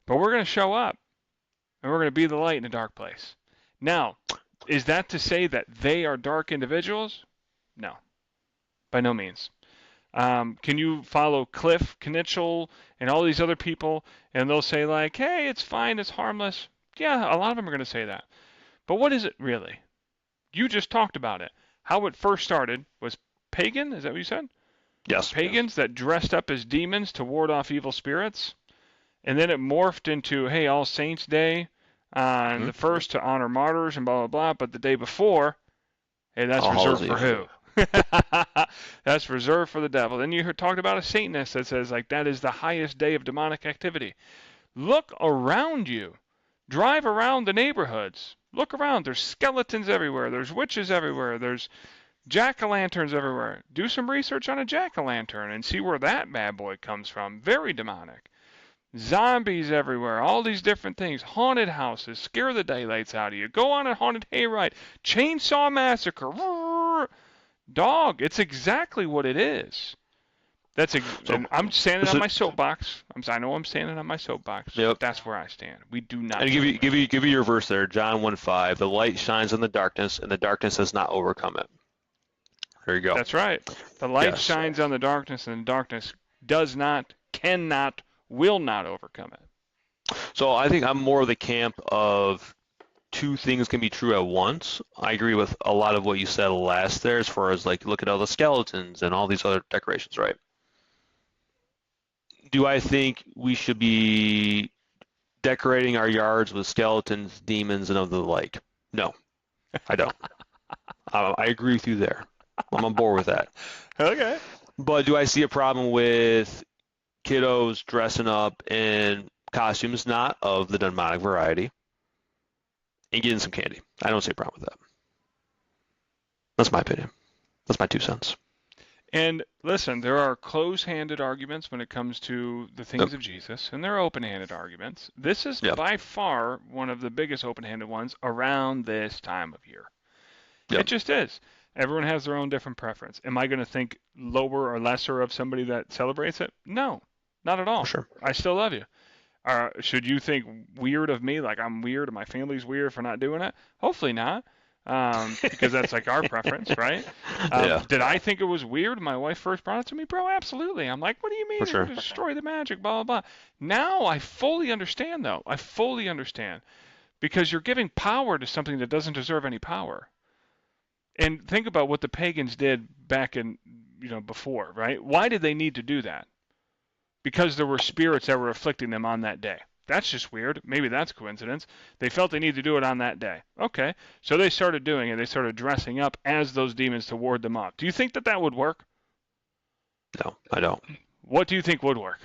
but we're going to show up and we're going to be the light in a dark place. Now, is that to say that they are dark individuals? No, by no means. Can you follow Cliff Knitchell and all these other people, and they'll say like, hey, it's fine, it's harmless. Yeah, a lot of them are going to say that. But what is it really? You just talked about it. How it first started was pagan, is that what you said? Yes. Pagans that dressed up as demons to ward off evil spirits. And then it morphed into, hey, All Saints Day on Hmm. the first to honor martyrs and blah, blah, blah. But the day before, hey, that's All Hallows reserved for Eve. who? That's reserved for the devil. Then you talked about a Satanist that says, like, that is the highest day of demonic activity. Look around you. Drive around the neighborhoods. Look around. There's skeletons everywhere. There's witches everywhere. There's jack-o'-lanterns everywhere. Do some research on a jack-o'-lantern and see where that bad boy comes from. Very demonic. Zombies everywhere, all these different things. Haunted houses, scare the daylights out of you. Go on a haunted hayride. Chainsaw massacre. Roar. Dog, it's exactly what it is. So, And I'm standing this on is, my soapbox. I know I'm standing on my soapbox, but yep. that's where I stand. We do not And celebrate. give you your verse there, John 1:5. The light shines in the darkness, and the darkness has not overcome it. There you go. That's right. The light Yes. shines on the darkness, and the darkness does not, cannot, will not overcome it. So I think I'm more of the camp of two things can be true at once. I agree with a lot of what you said last there, as far as like look at all the skeletons and all these other decorations, right? Do I think we should be decorating our yards with skeletons, demons, and of the like? No, I don't. I agree with you there. I'm on board with that. Okay. But do I see a problem with kiddos dressing up in costumes not of the demonic variety and getting some candy? I don't see a problem with that. That's my opinion. That's my 2 cents. And listen, there are close-handed arguments when it comes to the Yep. things of Jesus, and there are open-handed arguments. This is Yep. by far one of the biggest open-handed ones around this time of year. It Yep. just is. Everyone has their own different preference. Am I going to think lower or lesser of somebody that celebrates it? No, not at For all. sure. I still love you. Should you think weird of me, like I'm weird and my family's weird for not doing it? Hopefully not, because that's like our preference, right? Yeah. Did I think it was weird when my wife first brought it to me? Bro, absolutely. I'm like, what do you mean For you're going sure. to destroy the magic, blah, blah, blah. Now I fully understand, though. I fully understand. Because you're giving power to something that doesn't deserve any power. And think about what the pagans did back in, before, right? Why did they need to do that? Because there were spirits that were afflicting them on that day. That's just weird. Maybe that's coincidence. They felt they needed to do it on that day. Okay. So they started doing it. They started dressing up as those demons to ward them off. Do you think that that would work? No, I don't. What do you think would work?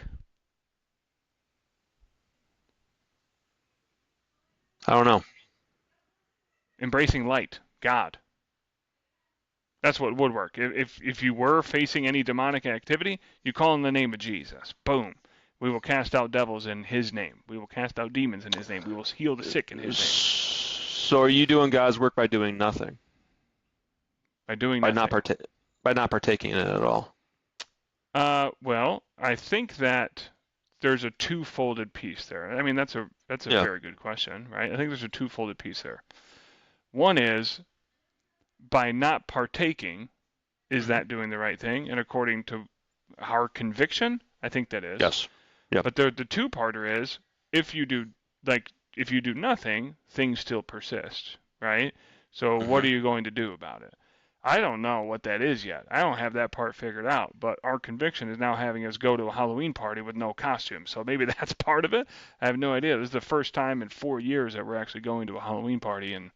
I don't know. Embracing light, God. That's what would work. If you were facing any demonic activity, you call in the name of Jesus. Boom. We will cast out devils in his name. We will cast out demons in his name. We will heal the sick in his name. So are you doing God's work by doing nothing? By doing By nothing. not partaking in it at all? Well, I think that there's a two-folded piece there. I mean, that's a Yeah. very good question, right? I think there's a two-folded piece there. One is by not partaking, is Hmm. that doing the right thing? And according to our conviction, I think that is. Yes. Yep. But the two-parter is if you do if you do nothing, things still persist, right? So what Hmm. are you going to do about it? I don't know what that is yet. I don't have that part figured out, but our conviction is now having us go to a Halloween party with no costume. So maybe that's part of it. I have no idea. This is the first time in 4 years that we're actually going to a Halloween party, and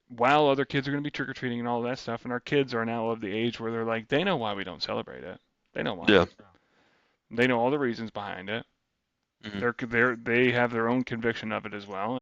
while other kids are going to be trick-or-treating and all that stuff, and our kids are now of the age where they're like, they know why we don't celebrate it. They know why. Yeah. They know all the reasons behind it. Hmm. They have their own conviction of it as well.